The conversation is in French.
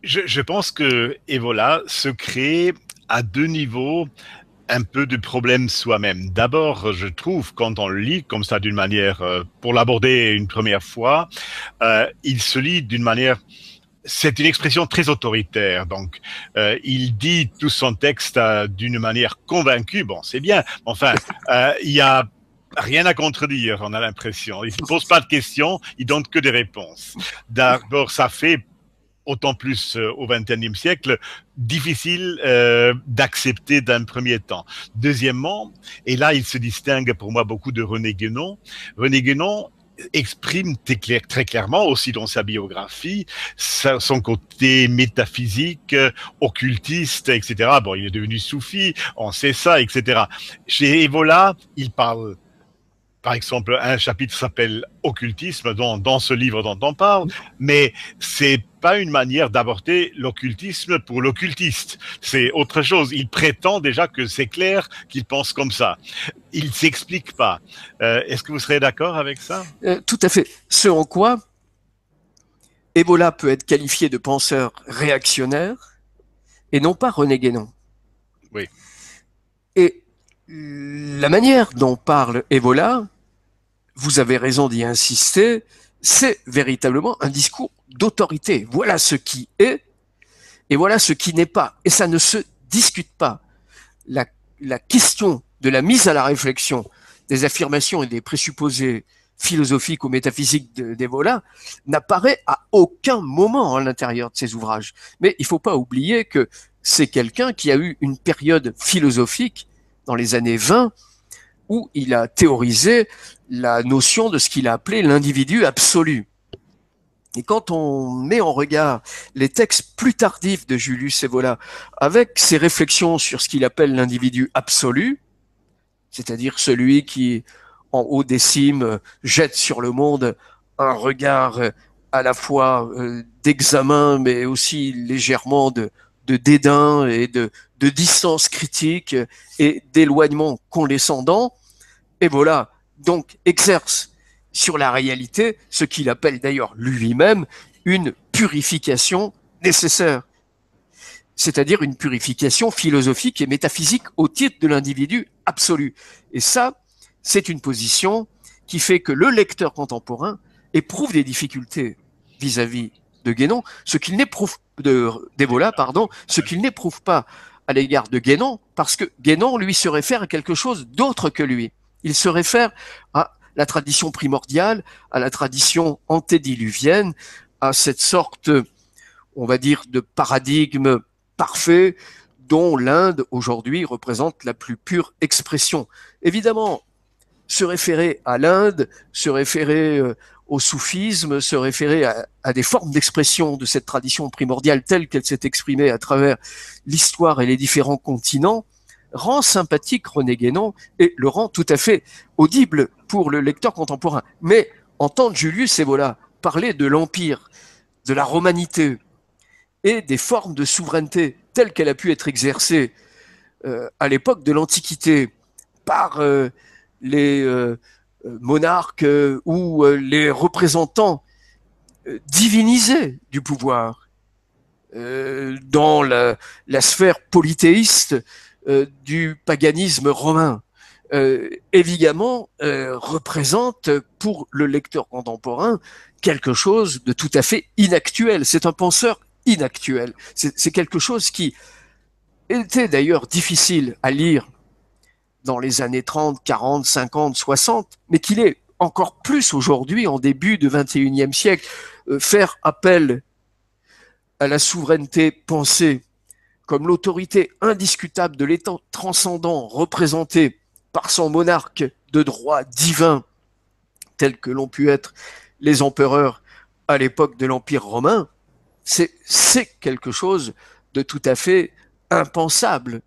Je pense que Evola se crée à deux niveaux un peu de problème soi-même. D'abord, je trouve, quand on le lit comme ça d'une manière, pour l'aborder une première fois, il se lit d'une manière, c'est une expression très autoritaire. Donc, il dit tout son texte d'une manière convaincue. Bon, c'est bien. Enfin, il y a rien à contredire, on a l'impression. Il ne pose pas de questions, il donne que des réponses. D'abord, ça fait autant plus au XXIe siècle, difficile d'accepter d'un premier temps. Deuxièmement, et là il se distingue pour moi beaucoup de René Guénon. René Guénon exprime très clairement aussi dans sa biographie son côté métaphysique, occultiste, etc. Bon, il est devenu soufi, on sait ça, etc. Chez Evola, il parle par exemple, un chapitre s'appelle Occultisme dans ce livre dont on parle, mais c'est pas une manière d'aborder l'occultisme pour l'occultiste. C'est autre chose. Il prétend déjà que c'est clair qu'il pense comme ça. Il s'explique pas. Est-ce que vous serez d'accord avec ça? Tout à fait. Ce en quoi Ebola peut être qualifié de penseur réactionnaire et non pas René Guénon. Oui. Et la manière dont parle Ebola, vous avez raison d'y insister, c'est véritablement un discours d'autorité. Voilà ce qui est et voilà ce qui n'est pas. Et ça ne se discute pas. La, la question de la mise à la réflexion des affirmations et des présupposés philosophiques ou métaphysiques d'Evola n'apparaît à aucun moment à l'intérieur de ses ouvrages. Mais il ne faut pas oublier que c'est quelqu'un qui a eu une période philosophique dans les années 20 où il a théorisé la notion de ce qu'il a appelé l'individu absolu. Et quand on met en regard les textes plus tardifs de Julius Evola avec ses réflexions sur ce qu'il appelle l'individu absolu, c'est-à-dire celui qui, en haut des cimes, jette sur le monde un regard à la fois d'examen, mais aussi légèrement de dédain et de distance critique et d'éloignement condescendant, et voilà, donc exerce sur la réalité ce qu'il appelle d'ailleurs lui-même une purification nécessaire, c'est-à-dire une purification philosophique et métaphysique au titre de l'individu absolu. Et ça, c'est une position qui fait que le lecteur contemporain éprouve des difficultés vis-à-vis de Guénon, ce qu'il n'éprouve d'Ebola, pardon, ce qu'il n'éprouve pas à l'égard de Guénon, parce que Guénon, lui, se réfère à quelque chose d'autre que lui. Il se réfère à la tradition primordiale, à la tradition antédiluvienne, à cette sorte, on va dire, de paradigme parfait dont l'Inde aujourd'hui représente la plus pure expression. Évidemment, se référer à l'Inde, se référer au soufisme, se référer à des formes d'expression de cette tradition primordiale telle qu'elle s'est exprimée à travers l'histoire et les différents continents, rend sympathique René Guénon et le rend tout à fait audible pour le lecteur contemporain. Mais entendre Julius Evola parler de l'Empire, de la romanité et des formes de souveraineté telles qu'elle a pu être exercée à l'époque de l'Antiquité par les monarques ou les représentants divinisés du pouvoir dans la sphère polythéiste du paganisme romain, évidemment représente pour le lecteur contemporain quelque chose de tout à fait inactuel. C'est un penseur inactuel. C'est quelque chose qui était d'ailleurs difficile à lire dans les années 30, 40, 50, 60, mais qu'il est encore plus aujourd'hui, en début du XXIe siècle, faire appel à la souveraineté pensée comme l'autorité indiscutable de l'État transcendant représenté par son monarque de droit divin, tel que l'ont pu être les empereurs à l'époque de l'Empire romain, c'est quelque chose de tout à fait impensable